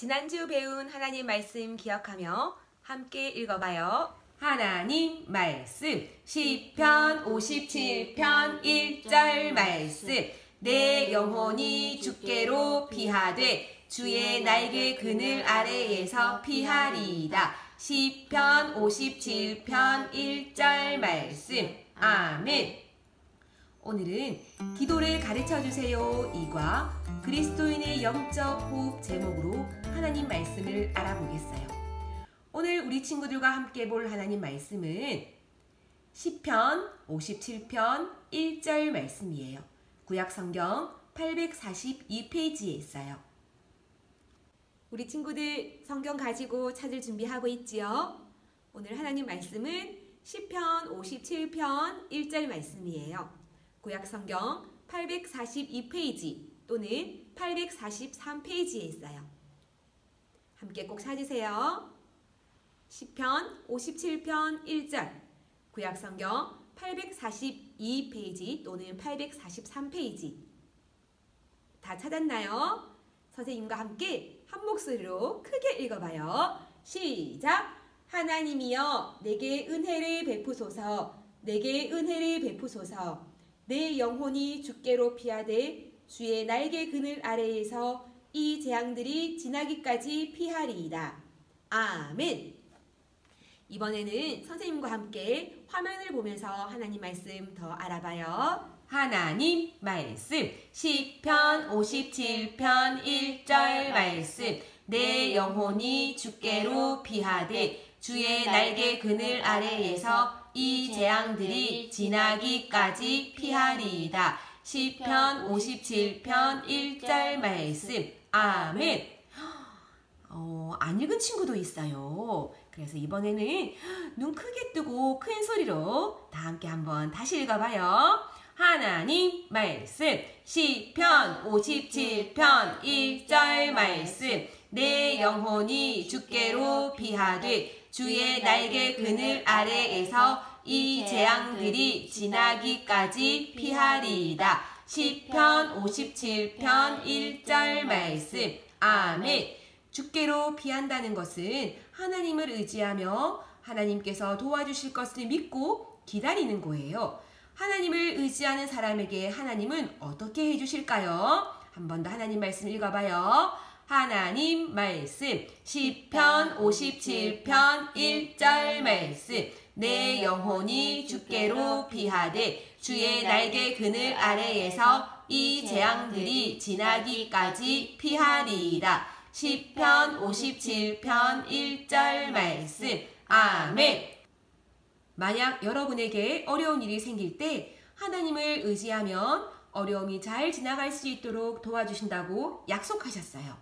지난주 배운 하나님 말씀 기억하며 함께 읽어봐요. 하나님 말씀 시편 57편 1절 말씀 내 영혼이 주께로 피하되 주의 날개 그늘 아래에서 피하리이다. 시편 57편 1절 말씀. 아멘. 오늘은 기도를 가르쳐주세요 이과 그리스도인의 영적 호흡 제목으로 하나님 말씀을 알아보겠어요. 오늘 우리 친구들과 함께 볼 하나님 말씀은 시편 57편 1절 말씀이에요. 구약성경 842페이지에 있어요. 우리 친구들 성경 가지고 찾을 준비하고 있지요? 오늘 하나님 말씀은 시편 57편 1절 말씀이에요. 구약성경 842페이지 또는 843페이지에 있어요. 함께 꼭 찾으세요. 시편 57편 1절 구약성경 842페이지 또는 843페이지 다 찾았나요? 선생님과 함께 한 목소리로 크게 읽어봐요. 시작! 하나님이여 내게 은혜를 베푸소서 내게 은혜를 베푸소서 내 영혼이 주께로 피하되 주의 날개 그늘 아래에서 이 재앙들이 지나기까지 피하리이다. 아멘. 이번에는 선생님과 함께 화면을 보면서 하나님 말씀 더 알아봐요. 하나님 말씀 시편 57편 1절 말씀 내 영혼이 주께로 피하되 주의 날개 그늘 아래에서 이 재앙들이 지나기까지 피하리이다. 시편 57편 1절 말씀. 아멘. 안 읽은 친구도 있어요. 그래서 이번에는 눈 크게 뜨고 큰 소리로 다 함께 한번 다시 읽어봐요. 하나님 말씀 시편 57편 1절 말씀 내 영혼이 주께로 피하되 주의 날개 그늘 아래에서 이 재앙들이 지나기까지 피하리이다. 시편 57편 1절 말씀. 아멘. 주께로 피한다는 것은 하나님을 의지하며 하나님께서 도와주실 것을 믿고 기다리는 거예요. 하나님을 의지하는 사람에게 하나님은 어떻게 해주실까요? 한 번 더 하나님 말씀 읽어봐요. 하나님 말씀 시편 57편 1절 말씀 내 영혼이 주께로 피하되 주의 날개 그늘 아래에서 이 재앙들이 지나기까지 피하리이다. 시편 57편 1절 말씀. 아멘. 만약 여러분에게 어려운 일이 생길 때 하나님을 의지하면 어려움이 잘 지나갈 수 있도록 도와주신다고 약속하셨어요.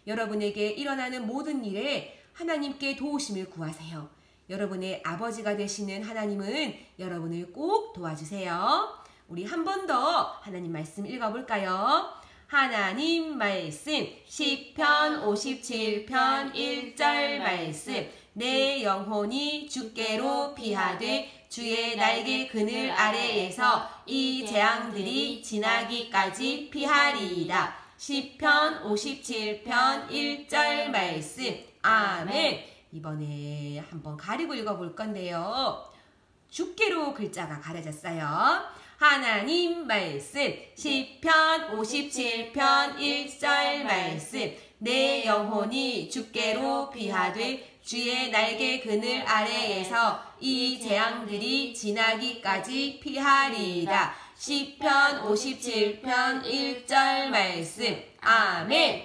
여러분에게 일어나는 모든 일에 하나님께 도우심을 구하세요. 여러분의 아버지가 되시는 하나님은 여러분을 꼭 도와주세요. 우리 한 번 더 하나님 말씀 읽어볼까요? 하나님 말씀 시편 57편 1절 말씀 내 영혼이 주께로 피하되 주의 날개 그늘 아래에서 이 재앙들이 지나기까지 피하리이다. 시편 57편 1절 말씀. 아멘. 이번에 한번 가리고 읽어볼 건데요. 주께로 글자가 가려졌어요. 하나님 말씀 시편 57편 1절 말씀 내 영혼이 주께로 피하되 주의 날개 그늘 아래에서 이 재앙들이 지나기까지 피하리이다. 시편 57편 1절 말씀. 아멘.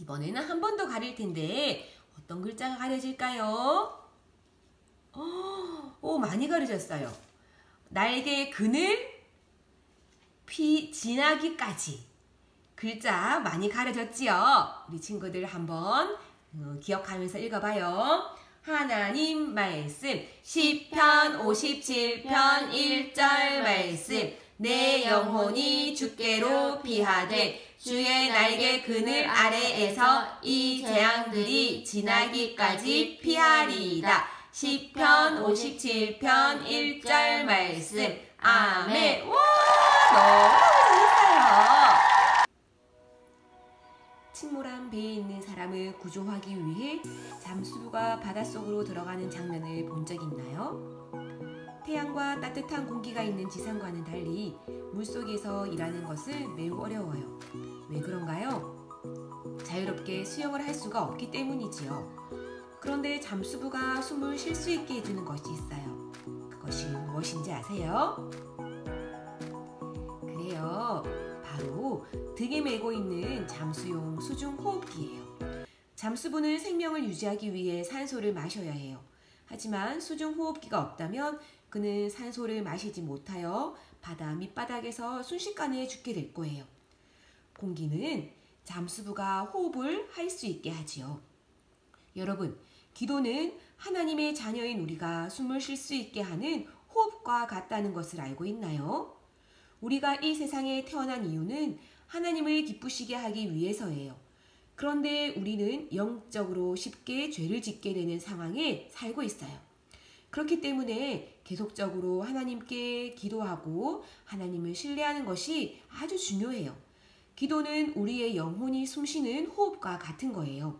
이번에는 한 번 더 가릴 텐데 어떤 글자가 가려질까요? 많이 가려졌어요. 날개 그늘 지나기까지 글자 많이 가려졌지요? 우리 친구들 한번 기억하면서 읽어봐요. 하나님 말씀 시편 57편 1절 말씀 내 영혼이 주께로 피하되 주의 날개 그늘 아래에서 이 재앙들이 지나기까지 피하리이다. 시편 57편 1절 말씀. 아멘. 와, 너무 잘했어요. 침몰한 배에 있는 사람을 구조하기 위해 잠수부가 바닷속으로 들어가는 장면을 본 적 있나요? 태양과 따뜻한 공기가 있는 지상과는 달리 물속에서 일하는 것은 매우 어려워요. 왜 그런가요? 자유롭게 수영을 할 수가 없기 때문이지요. 그런데 잠수부가 숨을 쉴 수 있게 해주는 것이 있어요. 그것이 무엇인지 아세요? 그래요. 바로 등에 메고 있는 잠수용 수중호흡기예요. 잠수부는 생명을 유지하기 위해 산소를 마셔야 해요. 하지만 수중호흡기가 없다면 그는 산소를 마시지 못하여 바다 밑바닥에서 순식간에 죽게 될 거예요. 공기는 잠수부가 호흡을 할 수 있게 하지요. 여러분, 기도는 하나님의 자녀인 우리가 숨을 쉴 수 있게 하는 호흡과 같다는 것을 알고 있나요? 우리가 이 세상에 태어난 이유는 하나님을 기쁘시게 하기 위해서예요. 그런데 우리는 영적으로 쉽게 죄를 짓게 되는 상황에 살고 있어요. 그렇기 때문에 계속적으로 하나님께 기도하고 하나님을 신뢰하는 것이 아주 중요해요. 기도는 우리의 영혼이 숨쉬는 호흡과 같은 거예요.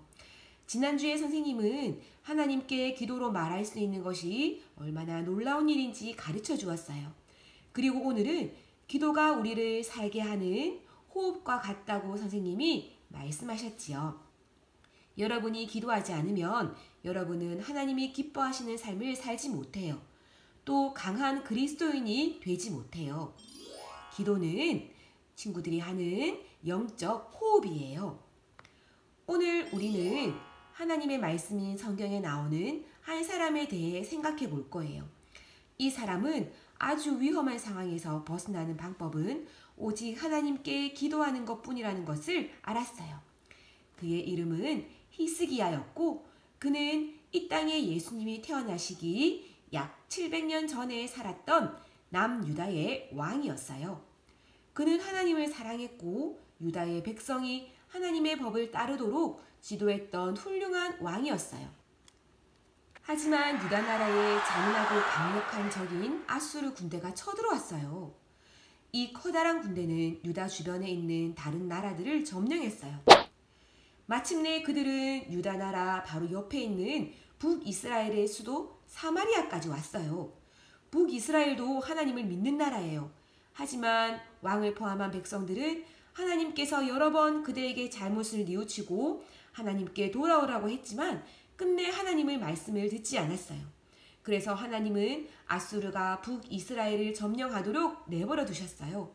지난주에 선생님은 하나님께 기도로 말할 수 있는 것이 얼마나 놀라운 일인지 가르쳐 주었어요. 그리고 오늘은 기도가 우리를 살게 하는 호흡과 같다고 선생님이 말씀하셨지요. 여러분이 기도하지 않으면 여러분은 하나님이 기뻐하시는 삶을 살지 못해요. 또 강한 그리스도인이 되지 못해요. 기도는 친구들이 하는 영적 호흡이에요. 오늘 우리는 하나님의 말씀인 성경에 나오는 한 사람에 대해 생각해 볼 거예요. 이 사람은 아주 위험한 상황에서 벗어나는 방법은 오직 하나님께 기도하는 것뿐이라는 것을 알았어요. 그의 이름은 히스기야였고 그는 이 땅에 예수님이 태어나시기 약 700년 전에 살았던 남유다의 왕이었어요. 그는 하나님을 사랑했고 유다의 백성이 하나님의 법을 따르도록 지도했던 훌륭한 왕이었어요. 하지만 유다 나라의 잔인하고 강력한 적인 아수르 군대가 쳐들어왔어요. 이 커다란 군대는 유다 주변에 있는 다른 나라들을 점령했어요. 마침내 그들은 유다 나라 바로 옆에 있는 북이스라엘의 수도 사마리아까지 왔어요. 북이스라엘도 하나님을 믿는 나라예요. 하지만 왕을 포함한 백성들은 하나님께서 여러 번 그들에게 잘못을 뉘우치고 하나님께 돌아오라고 했지만 끝내 하나님의 말씀을 듣지 않았어요. 그래서 하나님은 아수르가 북이스라엘을 점령하도록 내버려 두셨어요.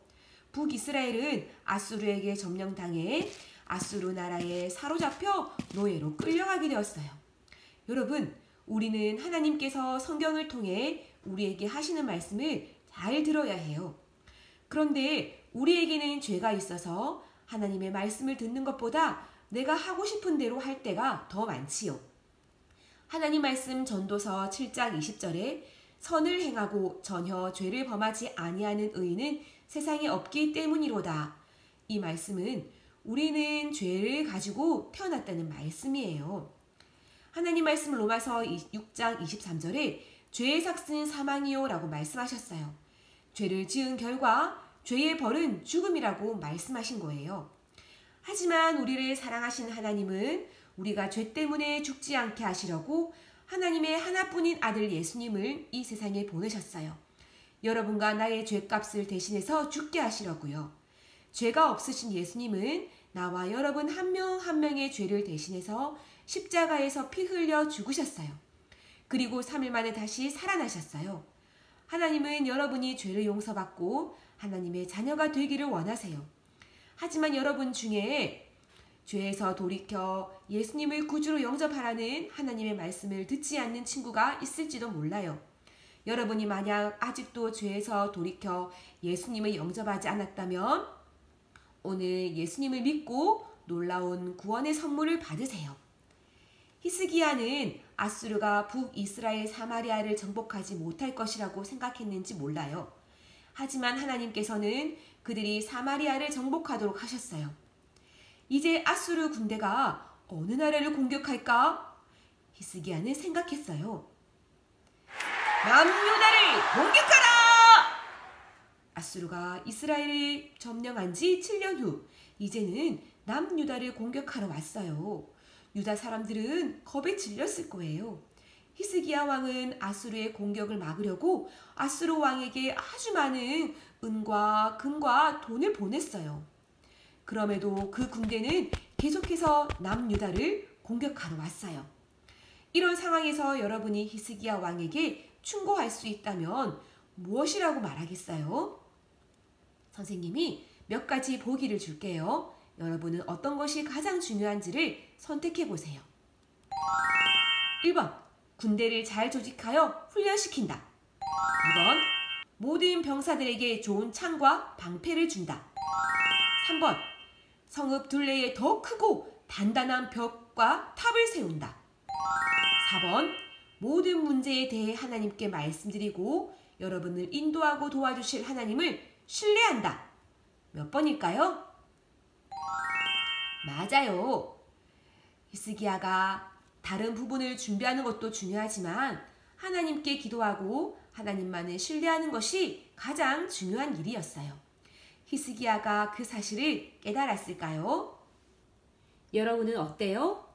북이스라엘은 아수르에게 점령당해 아수르 나라에 사로잡혀 노예로 끌려가게 되었어요. 여러분, 우리는 하나님께서 성경을 통해 우리에게 하시는 말씀을 잘 들어야 해요. 그런데 우리에게는 죄가 있어서 하나님의 말씀을 듣는 것보다 내가 하고 싶은 대로 할 때가 더 많지요. 하나님 말씀 전도서 7장 20절에 선을 행하고 전혀 죄를 범하지 아니하는 의인은 세상에 없기 때문이로다. 이 말씀은 우리는 죄를 가지고 태어났다는 말씀이에요. 하나님 말씀 로마서 6장 23절에 죄의 삭은 사망이요 라고 말씀하셨어요. 죄를 지은 결과 죄의 벌은 죽음이라고 말씀하신 거예요. 하지만 우리를 사랑하신 하나님은 우리가 죄 때문에 죽지 않게 하시려고 하나님의 하나뿐인 아들 예수님을 이 세상에 보내셨어요. 여러분과 나의 죄값을 대신해서 죽게 하시려고요. 죄가 없으신 예수님은 나와 여러분 한 명 한 명의 죄를 대신해서 십자가에서 피 흘려 죽으셨어요. 그리고 3일 만에 다시 살아나셨어요. 하나님은 여러분이 죄를 용서받고 하나님의 자녀가 되기를 원하세요. 하지만 여러분 중에 죄에서 돌이켜 예수님을 구주로 영접하라는 하나님의 말씀을 듣지 않는 친구가 있을지도 몰라요. 여러분이 만약 아직도 죄에서 돌이켜 예수님을 영접하지 않았다면 오늘 예수님을 믿고 놀라운 구원의 선물을 받으세요. 히스기야는 아수르가 북이스라엘 사마리아를 정복하지 못할 것이라고 생각했는지 몰라요. 하지만 하나님께서는 그들이 사마리아를 정복하도록 하셨어요. 이제 아수르 군대가 어느 나라를 공격할까? 히스기야는 생각했어요. 남유다를 공격하라! 아수르가 이스라엘을 점령한 지 7년 후 이제는 남유다를 공격하러 왔어요. 유다 사람들은 겁에 질렸을 거예요. 히스기야 왕은 아수르의 공격을 막으려고 아수르 왕에게 아주 많은 은과 금과 돈을 보냈어요. 그럼에도 그 군대는 계속해서 남유다를 공격하러 왔어요. 이런 상황에서 여러분이 히스기야 왕에게 충고할 수 있다면 무엇이라고 말하겠어요? 선생님이 몇 가지 보기를 줄게요. 여러분은 어떤 것이 가장 중요한지를 선택해 보세요. 1번, 군대를 잘 조직하여 훈련시킨다. 2번, 모든 병사들에게 좋은 창과 방패를 준다. 3번, 성읍 둘레에 더 크고 단단한 벽과 탑을 세운다. 4번, 모든 문제에 대해 하나님께 말씀드리고 여러분을 인도하고 도와주실 하나님을 신뢰한다. 몇 번일까요? 맞아요. 히스기야가 다른 부분을 준비하는 것도 중요하지만 하나님께 기도하고 하나님만을 신뢰하는 것이 가장 중요한 일이었어요. 히스기야가 그 사실을 깨달았을까요? 여러분은 어때요?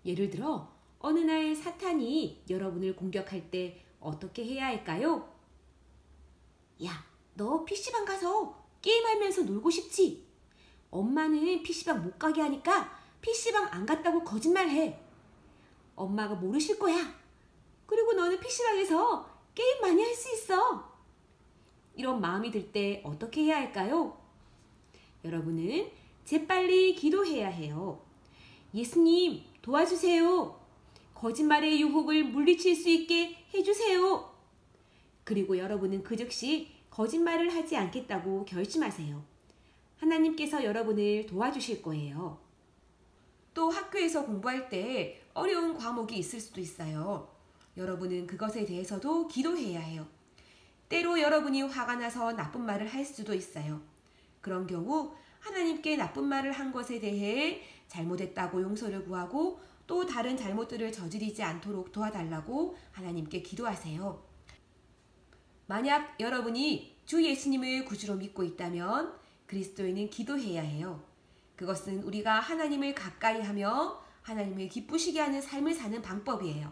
예를 들어 어느 날 사탄이 여러분을 공격할 때 어떻게 해야 할까요? 야, 너 PC방 가서 게임하면서 놀고 싶지? 엄마는 PC방 못 가게 하니까 PC방 안 갔다고 거짓말해. 엄마가 모르실 거야. 그리고 너는 PC방에서 게임 많이 할 수 있어. 이런 마음이 들 때 어떻게 해야 할까요? 여러분은 재빨리 기도해야 해요. 예수님, 도와주세요. 거짓말의 유혹을 물리칠 수 있게 해주세요. 그리고 여러분은 그 즉시 거짓말을 하지 않겠다고 결심하세요. 하나님께서 여러분을 도와주실 거예요. 또 학교에서 공부할 때 어려운 과목이 있을 수도 있어요. 여러분은 그것에 대해서도 기도해야 해요. 때로 여러분이 화가 나서 나쁜 말을 할 수도 있어요. 그런 경우 하나님께 나쁜 말을 한 것에 대해 잘못했다고 용서를 구하고 또 다른 잘못들을 저지르지 않도록 도와달라고 하나님께 기도하세요. 만약 여러분이 주 예수님을 구주로 믿고 있다면 그리스도인은 기도해야 해요. 그것은 우리가 하나님을 가까이 하며 하나님을 기쁘시게 하는 삶을 사는 방법이에요.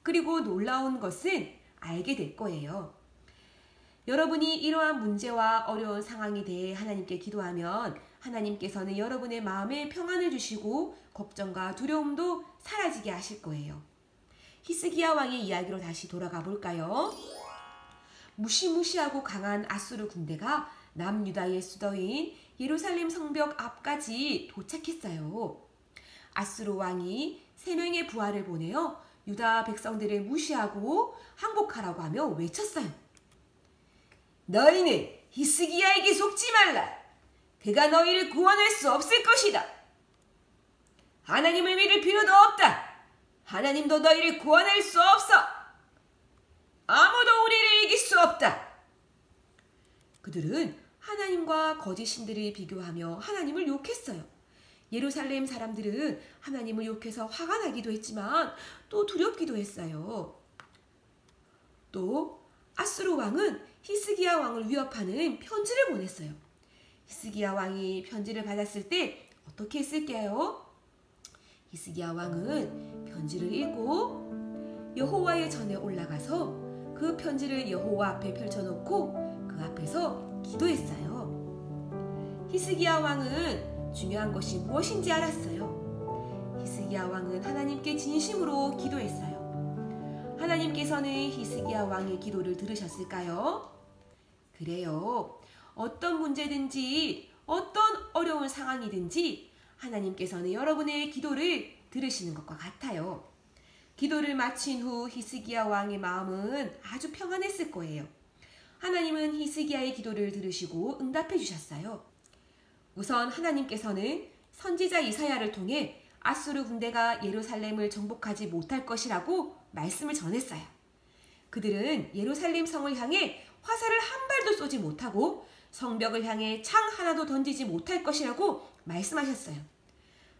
그리고 놀라운 것은 알게 될 거예요. 여러분이 이러한 문제와 어려운 상황에 대해 하나님께 기도하면 하나님께서는 여러분의 마음에 평안을 주시고 걱정과 두려움도 사라지게 하실 거예요. 히스기야 왕의 이야기로 다시 돌아가 볼까요? 무시무시하고 강한 아수르 군대가 남유다의 수도인 예루살렘 성벽 앞까지 도착했어요. 아수르 왕이 3명의 부하를 보내어 유다 백성들을 무시하고 항복하라고 하며 외쳤어요. 너희는 히스기야에게 속지 말라. 그가 너희를 구원할 수 없을 것이다. 하나님을 믿을 필요도 없다. 하나님도 너희를 구원할 수 없어. 아무도 우리를 이길 수 없다. 그들은 하나님과 거짓 신들을 비교하며 하나님을 욕했어요. 예루살렘 사람들은 하나님을 욕해서 화가 나기도 했지만 또 두렵기도 했어요. 또 아수르 왕은 히스기야 왕을 위협하는 편지를 보냈어요. 히스기야 왕이 편지를 받았을 때 어떻게 했을까요? 히스기야 왕은 편지를 읽고 여호와의 전에 올라가서 그 편지를 여호와 앞에 펼쳐놓고 그 앞에서 기도했어요. 히스기야 왕은 중요한 것이 무엇인지 알았어요. 히스기야 왕은 하나님께 진심으로 기도했어요. 하나님께서는 히스기야 왕의 기도를 들으셨을까요? 그래요. 어떤 문제든지 어떤 어려운 상황이든지 하나님께서는 여러분의 기도를 들으시는 것과 같아요. 기도를 마친 후 히스기야 왕의 마음은 아주 평안했을 거예요. 하나님은 히스기야의 기도를 들으시고 응답해 주셨어요. 우선 하나님께서는 선지자 이사야를 통해 아수르 군대가 예루살렘을 정복하지 못할 것이라고 말씀을 전했어요. 그들은 예루살렘 성을 향해 화살을 한 발도 쏘지 못하고 성벽을 향해 창 하나도 던지지 못할 것이라고 말씀하셨어요.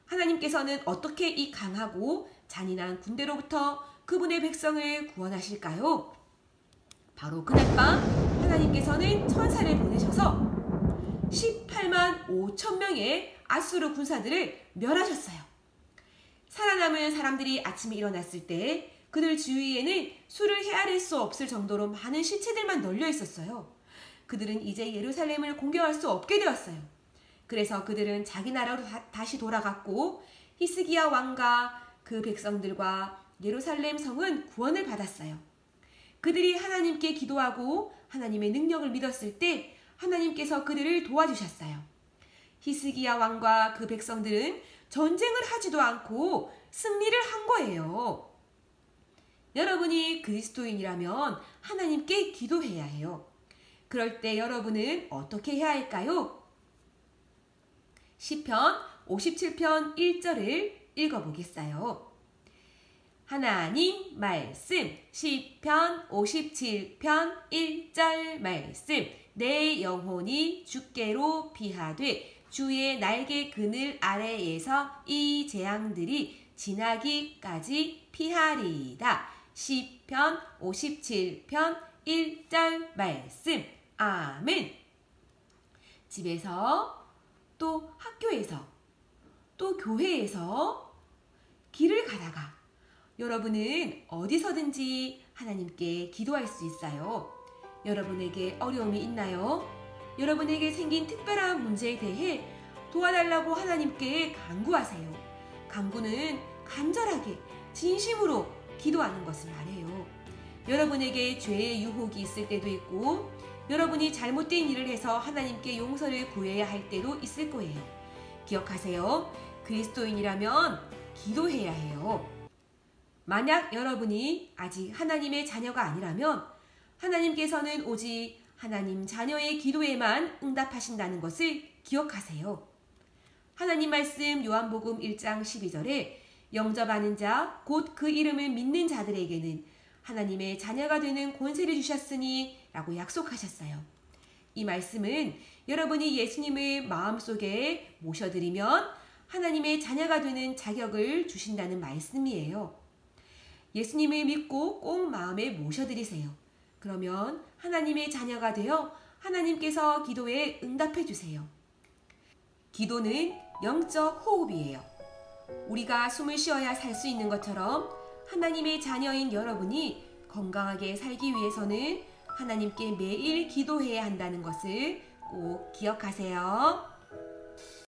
하나님께서는 어떻게 이 강하고 잔인한 군대로부터 그분의 백성을 구원하실까요? 바로 그날 밤 하나님께서는 천사를 보내셔서 18만 8만 5천 명의 아수르 군사들을 멸하셨어요. 살아남은 사람들이 아침에 일어났을 때 그들 주위에는 수를 헤아릴 수 없을 정도로 많은 시체들만 널려 있었어요. 그들은 이제 예루살렘을 공격할 수 없게 되었어요. 그래서 그들은 자기 나라로 다시 돌아갔고 히스기야 왕과 그 백성들과 예루살렘 성은 구원을 받았어요. 그들이 하나님께 기도하고 하나님의 능력을 믿었을 때 하나님께서 그들을 도와주셨어요. 히스기야 왕과 그 백성들은 전쟁을 하지도 않고 승리를 한 거예요. 여러분이 그리스도인이라면 하나님께 기도해야 해요. 그럴 때 여러분은 어떻게 해야 할까요? 시편 57편 1절을 읽어보겠어요. 하나님 말씀, 시편 57편 1절 말씀. 내 영혼이 주께로 피하되 주의 날개 그늘 아래에서 이 재앙들이 지나기까지 피하리이다. 시편 57편 1절 말씀. 아멘. 집에서, 또 학교에서, 또 교회에서, 길을 가다가 여러분은 어디서든지 하나님께 기도할 수 있어요. 여러분에게 어려움이 있나요? 여러분에게 생긴 특별한 문제에 대해 도와달라고 하나님께 간구하세요. 간구는 간절하게 진심으로 기도하는 것을 말해요. 여러분에게 죄의 유혹이 있을 때도 있고 여러분이 잘못된 일을 해서 하나님께 용서를 구해야 할 때도 있을 거예요. 기억하세요. 그리스도인이라면 기도해야 해요. 만약 여러분이 아직 하나님의 자녀가 아니라면 하나님께서는 오직 하나님 자녀의 기도에만 응답하신다는 것을 기억하세요. 하나님 말씀 요한복음 1장 12절에 영접하는 자 곧 그 이름을 믿는 자들에게는 하나님의 자녀가 되는 권세를 주셨으니 라고 약속하셨어요. 이 말씀은 여러분이 예수님을 마음속에 모셔드리면 하나님의 자녀가 되는 자격을 주신다는 말씀이에요. 예수님을 믿고 꼭 마음에 모셔드리세요. 그러면 하나님의 자녀가 되어 하나님께서 기도에 응답해 주세요. 기도는 영적 호흡이에요. 우리가 숨을 쉬어야 살 수 있는 것처럼 하나님의 자녀인 여러분이 건강하게 살기 위해서는 하나님께 매일 기도해야 한다는 것을 꼭 기억하세요.